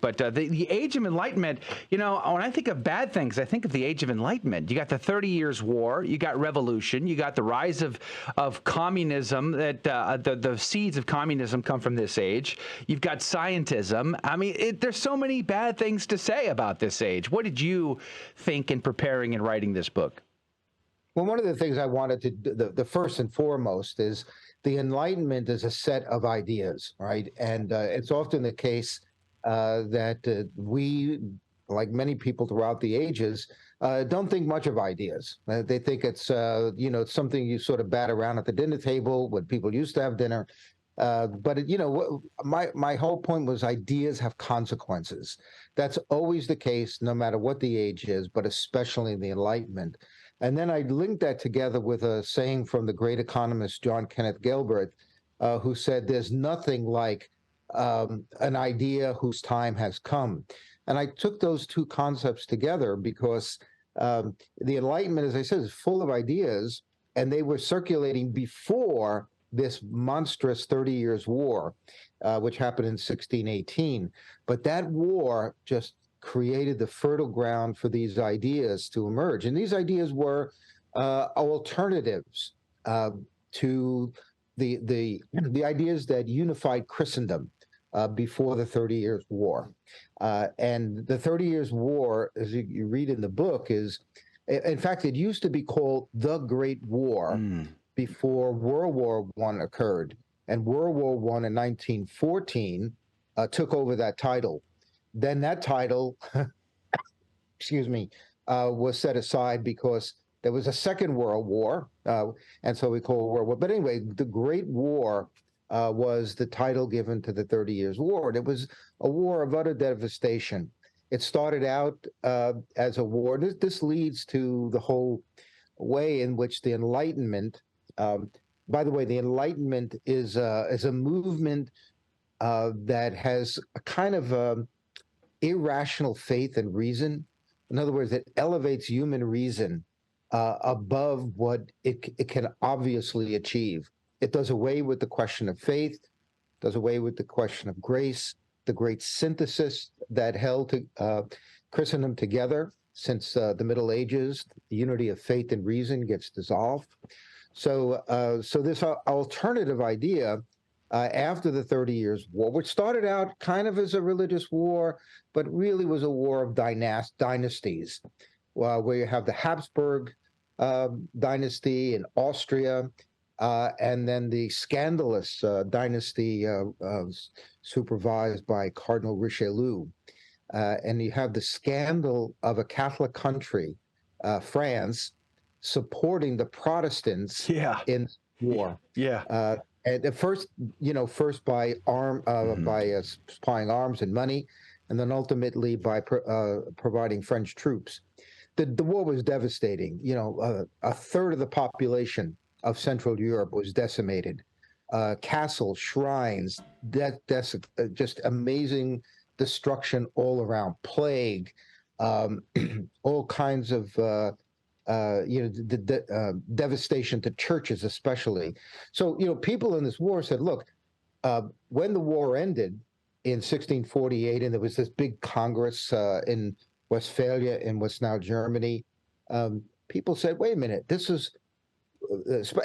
But the Age of Enlightenment, when I think of bad things, I think of the Age of Enlightenment. You got the 30 Years' War, you got revolution, you got the rise of communism, that the seeds of communism come from this age. You've got scientism. I mean, there's so many bad things to say about this age. What did you think in preparing and writing this book? Well, one of the things I wanted to do, the first and foremost, is the Enlightenment is a set of ideas, right? And it's often the case that we, like many people throughout the ages, don't think much of ideas. They think it's, it's something you sort of bat around at the dinner table when people used to have dinner. But my whole point was ideas have consequences. That's always the case, no matter what the age is, but especially in the Enlightenment. And then I linked that together with a saying from the great economist John Kenneth Galbraith, who said, "There's nothing like an idea whose time has come." And I took those two concepts together because the Enlightenment, as I said, is full of ideas, and they were circulating before this monstrous 30 Years' War, which happened in 1618. But that war just created the fertile ground for these ideas to emerge. And these ideas were alternatives to the ideas that unified Christendom before the 30 Years' War. And the 30 Years' War, as you read in the book, is, in fact, it used to be called the Great War before World War I occurred. And World War I in 1914 took over that title. Then that title, was set aside because there was a Second World War, and so we call it World War. But anyway, the Great War was the title given to the 30 Years' War. And it was a war of utter devastation. It started out as a war. This leads to the whole way in which the Enlightenment, by the way, the Enlightenment is a movement that has a kind of irrational faith and reason. In other words, it elevates human reason above what it can obviously achieve. It does away with the question of faith, does away with the question of grace, the great synthesis that held Christendom together since the Middle Ages. The unity of faith and reason gets dissolved. So this alternative idea after the 30 Years' War, which started out kind of as a religious war, but really was a war of dynasties, where you have the Habsburg dynasty in Austria, and then the scandalous dynasty supervised by Cardinal Richelieu. And you have the scandal of a Catholic country, France, supporting the Protestants in war. And at first, by supplying arms and money, and then ultimately by providing French troops. The war was devastating. A third of the population of Central Europe was decimated. Castles, shrines, just amazing destruction all around. Plague, all kinds of devastation to churches, especially. So, people in this war said, look, when the war ended in 1648, and there was this big Congress in Westphalia, in what's now Germany, people said, wait a minute, this is,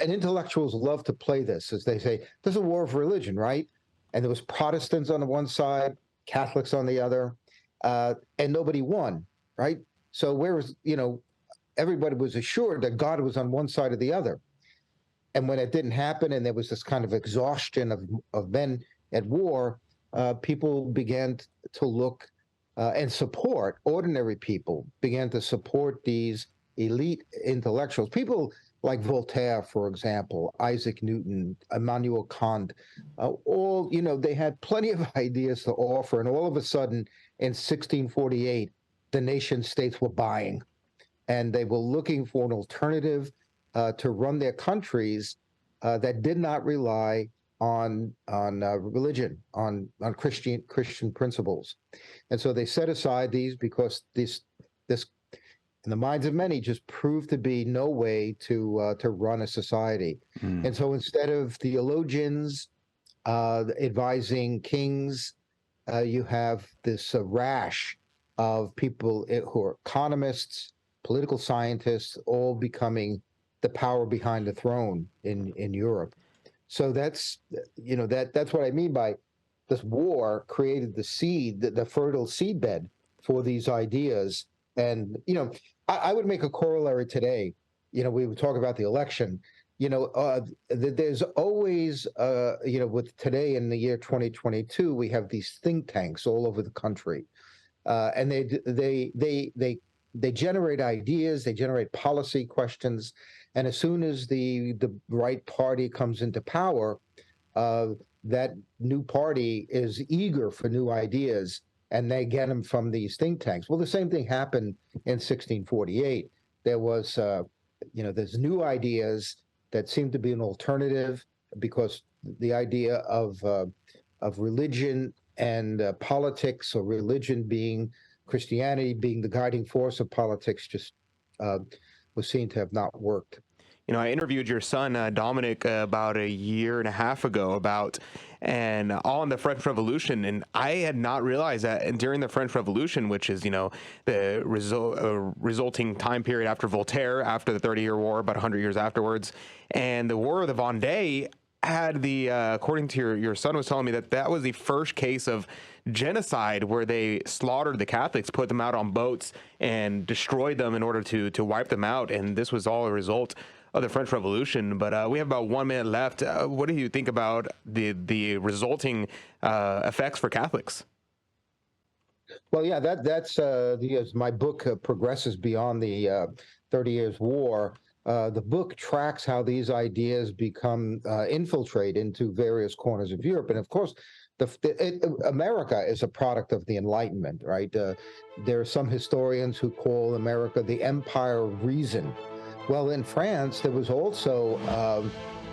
and intellectuals love to play this, as they say, this is a war of religion, right? And there was Protestants on the one side, Catholics on the other, and nobody won, right? So whereas, everybody was assured that God was on one side or the other. And when it didn't happen, and there was this kind of exhaustion of men at war, people began to look and support, ordinary people began to support these elite intellectuals. People like Voltaire, for example, Isaac Newton, Immanuel Kant, all, they had plenty of ideas to offer. And all of a sudden, in 1648, the nation states were buying. And they were looking for an alternative to run their countries that did not rely on religion, on Christian principles. And so they set aside these because this in the minds of many just proved to be no way to run a society. And so instead of theologians advising kings you have this rash of people who are economists, political scientists, all becoming the power behind the throne in Europe. So that's that's what I mean by this war created the seed, the fertile seedbed for these ideas. And I would make a corollary today. We would talk about the election. There's always, with today in the year 2022, we have these think tanks all over the country, and they generate ideas, they generate policy questions, and as soon as the right party comes into power, that new party is eager for new ideas, and they get them from these think tanks. Well, the same thing happened in 1648. There was, there's new ideas that seemed to be an alternative, because the idea of religion and politics, or religion being Christianity being the guiding force of politics, just was seen to have not worked. I interviewed your son, Dominic, about a year and a half ago on the French Revolution. And I had not realized that during the French Revolution, which is, the resulting time period after Voltaire, after the 30-Year War, about 100 years afterwards, and the War of the Vendée had according to your son was telling me that was the first case of genocide where they slaughtered the Catholics, put them out on boats and destroyed them in order to wipe them out. And this was all a result of the French Revolution. But we have about 1 minute left. What do you think about the resulting effects for Catholics? Well, yeah, that's as my book progresses beyond the 30 Years' War. The book tracks how these ideas become infiltrate into various corners of Europe, and of course, America is a product of the Enlightenment, right? There are some historians who call America the Empire of Reason. Well, in France, there was also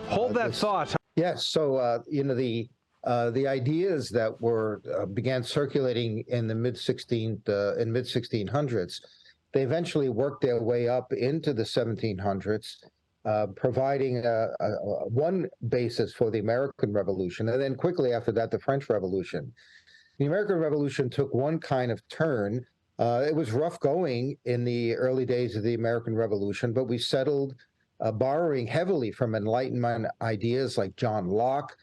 hold that thought. Yes, so the ideas that were began circulating in the mid 1600s, they eventually worked their way up into the 1700s, providing one basis for the American Revolution, and then quickly after that, the French Revolution. The American Revolution took one kind of turn. It was rough going in the early days of the American Revolution, but we settled, borrowing heavily from Enlightenment ideas like John Locke,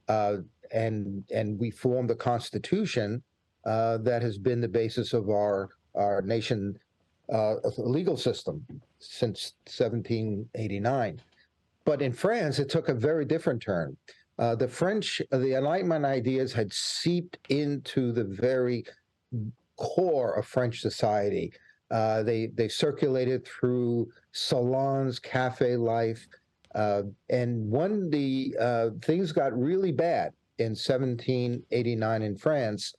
and we formed a Constitution that has been the basis of our nation legal system since 1789. But in France, it took a very different turn. The Enlightenment ideas had seeped into the very core of French society. They circulated through salons, cafe life, and when the things got really bad in 1789 in France,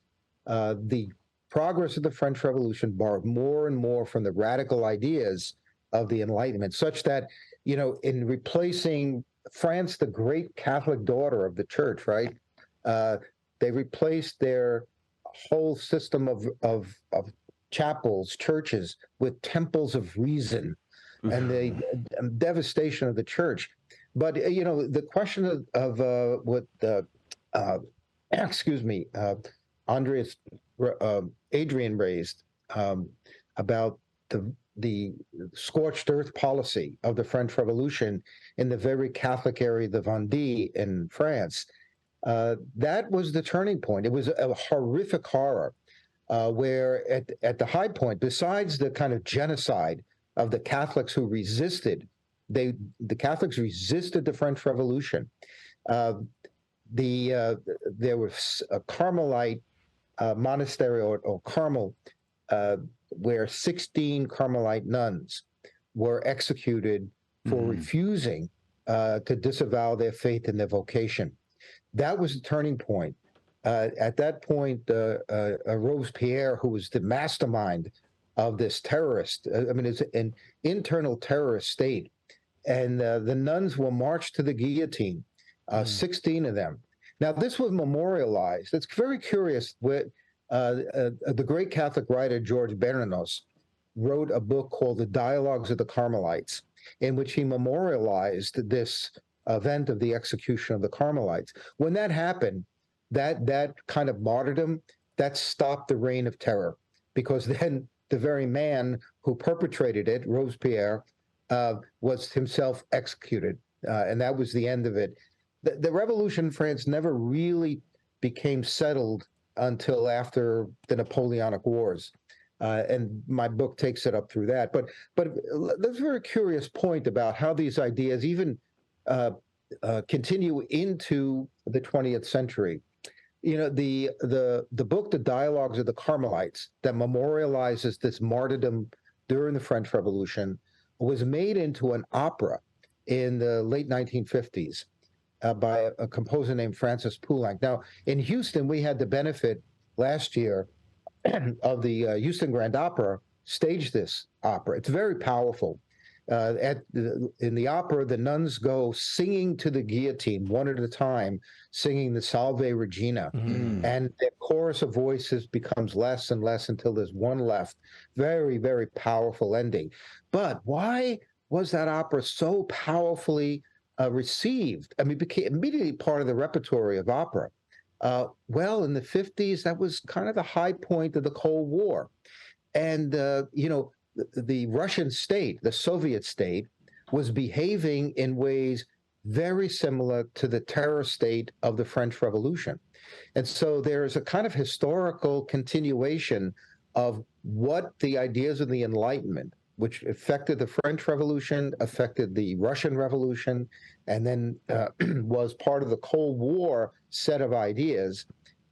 the progress of the French Revolution borrowed more and more from the radical ideas of the Enlightenment, such that, in replacing France, the great Catholic daughter of the church, right? They replaced their whole system of chapels, churches, with temples of reason, and the devastation of the church. But, the question of what Adrian raised about the scorched earth policy of the French Revolution in the very Catholic area of the Vendée in France, that was the turning point. It was a horrific horror where at the high point, besides the kind of genocide of the Catholics who resisted, the Catholics resisted the French Revolution. There was a Carmelite monastery or Carmel, where 16 Carmelite nuns were executed for refusing to disavow their faith and their vocation. That was the turning point. At that point, Robespierre, who was the mastermind of this terrorist, it's an internal terrorist state, and the nuns were marched to the guillotine, 16 of them. Now, this was memorialized. It's very curious. The great Catholic writer George Bernanos wrote a book called The Dialogues of the Carmelites, in which he memorialized this event of the execution of the Carmelites. When that happened, that kind of martyrdom that stopped the reign of terror, because then the very man who perpetrated it, Robespierre, was himself executed, and that was the end of it. The revolution in France never really became settled until after the Napoleonic Wars. And my book takes it up through that. But there's a very curious point about how these ideas even continue into the 20th century. You know, the book, The Dialogues of the Carmelites, that memorializes this martyrdom during the French Revolution, was made into an opera in the late 1950s by a composer named Francis Poulenc. Now, in Houston, we had the benefit last year of the Houston Grand Opera stage this opera. It's very powerful. In the opera, the nuns go singing to the guillotine one at a time, singing the Salve Regina, and the chorus of voices becomes less and less until there's one left. Very, very powerful ending. But why was that opera so powerfully received? I mean, it became immediately part of the repertory of opera. Well, in the 50s, that was kind of the high point of the Cold War. And, you know, the Russian state, the Soviet state, was behaving in ways very similar to the terror state of the French Revolution. And so there's a kind of historical continuation of what the ideas of the Enlightenment, which affected the French Revolution, affected the Russian Revolution, and then was part of the Cold War set of ideas.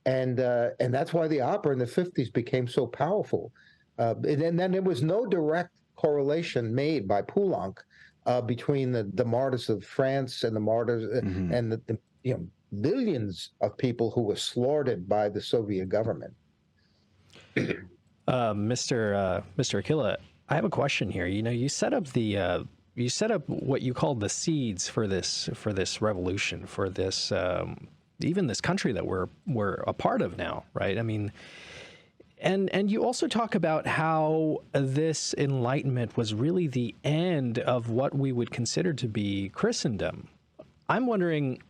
And that's why the opera in the 50s became so powerful. And then there was no direct correlation made by Poulenc between the martyrs of France and the martyrs and the you know, millions of people who were slaughtered by the Soviet government. Mr. Aquilla, I have a question here. You know, you set up what you called the seeds for this revolution, for this even this country that we're a part of now, right? I mean. And you also talk about how this Enlightenment was really the end of what we would consider to be Christendom. I'm wondering,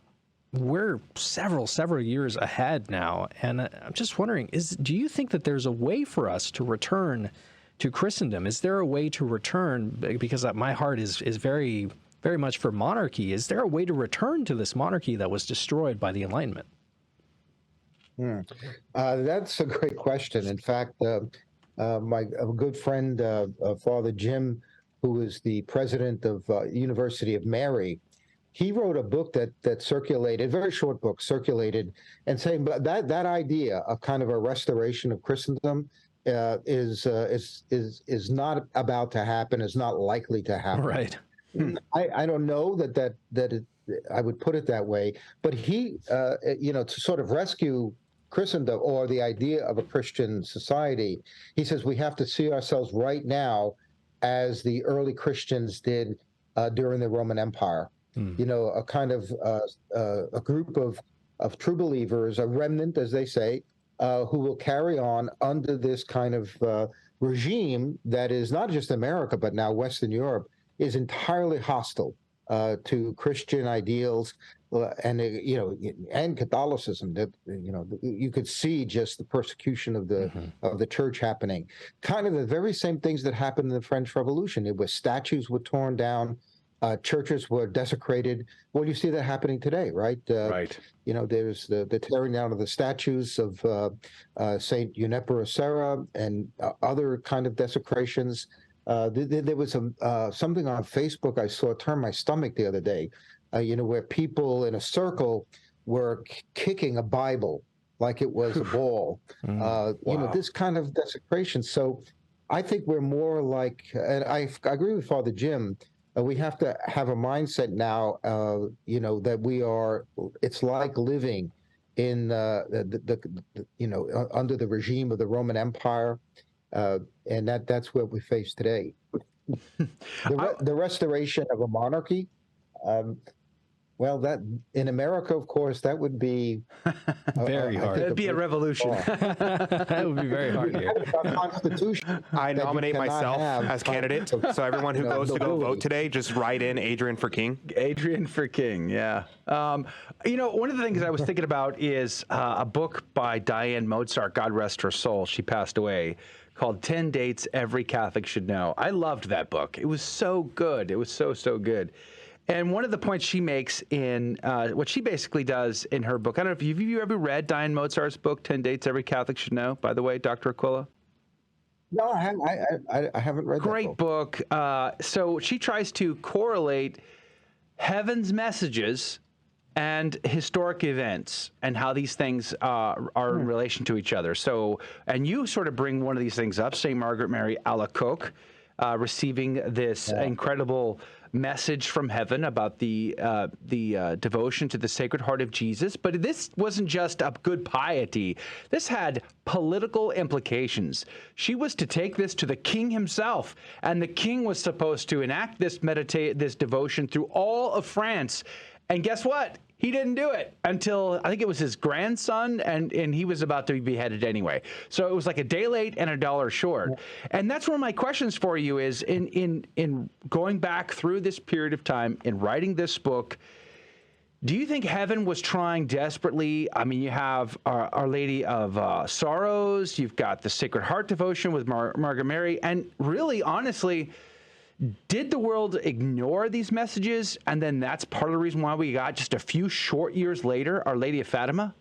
we're several years ahead now, and I'm just wondering, do you think that there's a way for us to return to Christendom? Is there a way to return, because my heart is very, very much for monarchy, is there a way to return to this monarchy that was destroyed by the Enlightenment? That's a great question. In fact, my good friend, Father Jim, who is the president of University of Mary, he wrote a book that circulated, a very short book, circulated, and saying that idea of kind of a restoration of Christendom is not about to happen, is not likely to happen. Right. I don't know that I would put it that way, but he, you know, to sort of rescue Christendom or the idea of a Christian society, he says we have to see ourselves right now as the early Christians did during the Roman Empire. You know, a kind of a group of true believers, a remnant, as they say, who will carry on under this kind of regime that is not just America, but now Western Europe, is entirely hostile to Christian ideals and you know, and Catholicism. That, you know, you could see just the persecution of the church happening. Kind of the very same things that happened in the French Revolution. It was statues were torn down, churches were desecrated. Well, you see that happening today, right? Right. You know, there's the tearing down of the statues of Saint Junipero Serra and other kind of desecrations. There was something on Facebook I saw turn my stomach the other day, you know, where people in a circle were kicking a Bible like it was a ball. Wow. You know, this kind of desecration. So I think we're more like, and I agree with Father Jim, we have to have a mindset now, you know, that we are, it's like living in you know, under the regime of the Roman Empire. And that's what we face today. The restoration of a monarchy, Well, that in America, of course, that would be Very hard. It'd be a revolution. That would be very hard here. A constitution. I that you nominate cannot myself have as candidate. So everyone who goes to go nobility. vote today, just write in Adrian for King. Adrian for King, yeah. You know, one of the things I was thinking about is a book by Diane Mozart, God rest her soul. She passed away, called 10 Dates Every Catholic Should Know. I loved that book. It was so good. It was so, so good. And one of the points she makes in what she basically does in her book, I don't know if you ever read Diane Mozart's book, 10 Dates Every Catholic Should Know, by the way, Dr. Aquilla? No, I haven't read that Great book. So she tries to correlate heaven's messages and historic events and how these things are in relation to each other. So, and you sort of bring one of these things up, St. Margaret Mary Alacoque, receiving this incredible message from heaven about the devotion to the Sacred Heart of Jesus. But this wasn't just a good piety. This had political implications. She was to take this to the king himself, and the king was supposed to enact this devotion through all of France. And guess what? He didn't do it until, I think it was his grandson, and he was about to be beheaded anyway. So it was like a day late and a dollar short. And that's one of my questions for you is, in going back through this period of time, in writing this book, do you think heaven was trying desperately? I mean, you have Our Lady of Sorrows, you've got the Sacred Heart devotion with Margaret Mary, and really, honestly, did the world ignore these messages, and then that's part of the reason why we got just a few short years later Our Lady of Fatima?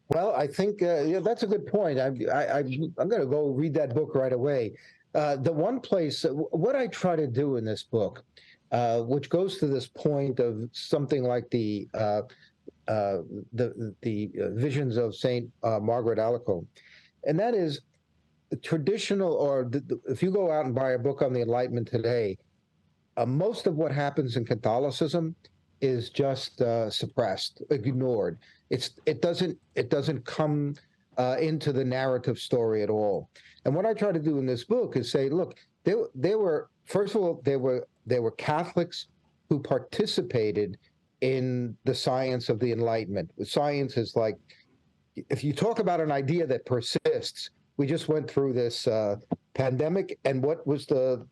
Well, I think that's a good point. I'm going to go read that book right away. The one place, what I try to do in this book, which goes to this point of something like the visions of Saint Margaret Alacoque, and that is traditional, or if you go out and buy a book on the Enlightenment today, most of what happens in Catholicism is just suppressed, ignored. It doesn't come into the narrative story at all. And what I try to do in this book is say, look, there were, first of all, there were Catholics who participated in the science of the Enlightenment. Science is like, if you talk about an idea that persists, we just went through this pandemic, and what was the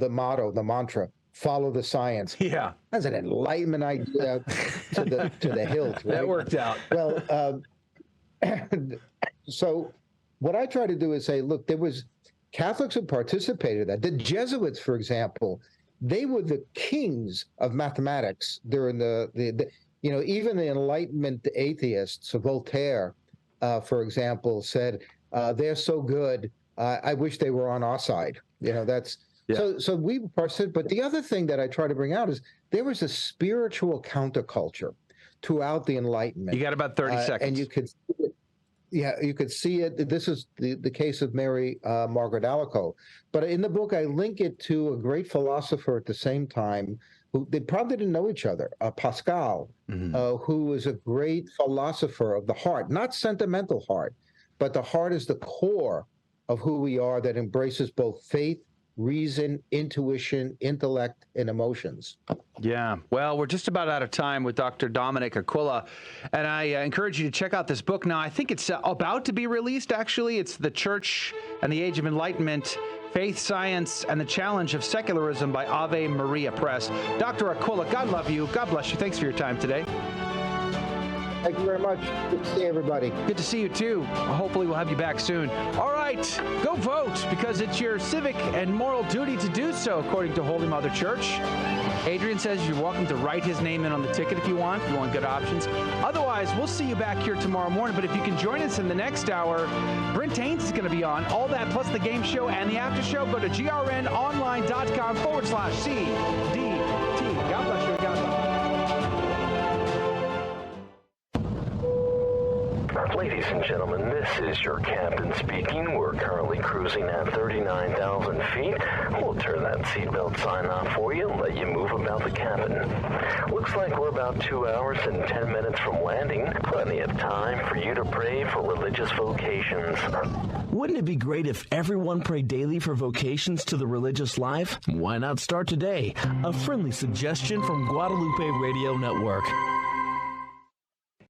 motto, the mantra? Follow the science. Yeah, that's an Enlightenment idea to the hilt. Right? That worked out. Well, so what I try to do is say, look, there was Catholics who participated in that. The Jesuits, for example, they were the kings of mathematics during even the Enlightenment atheists. So Voltaire, for example, said, they're so good, I wish they were on our side. That's so we participated. But the other thing that I try to bring out is there was a spiritual counterculture throughout the Enlightenment. You got about 30 seconds. And you could see it. Yeah, you could see it. This is the case of Mary Margaret Alacoque. But in the book, I link it to a great philosopher at the same time who they probably didn't know each other, Pascal, who was a great philosopher of the heart, not sentimental heart, but the heart is the core of who we are, that embraces both faith, reason, intuition, intellect, and emotions. Yeah. Well, we're just about out of time with Dr. Dominic Aquilla, and I encourage you to check out this book now. I think it's about to be released, actually. It's The Church and the Age of Enlightenment, Faith, Science, and the Challenge of Secularism by Ave Maria Press. Dr. Aquilla, God love you. God bless you. Thanks for your time today. Thank you very much. Good to see everybody. Good to see you, too. Hopefully we'll have you back soon. All right, go vote, because it's your civic and moral duty to do so, according to Holy Mother Church. Adrian says you're welcome to write his name in on the ticket if you want good options. Otherwise, we'll see you back here tomorrow morning. But if you can join us in the next hour, Brent Haynes is going to be on. All that plus the game show and the after show. Go to grnonline.com/CDT. God bless you. God bless you. Ladies and gentlemen, this is your captain speaking. We're currently cruising at 39,000 feet. We'll turn that seatbelt sign off for you and let you move about the cabin. Looks like we're about 2 hours and 10 minutes from landing. Plenty of time for you to pray for religious vocations. Wouldn't it be great if everyone prayed daily for vocations to the religious life? Why not start today? A friendly suggestion from Guadalupe Radio Network.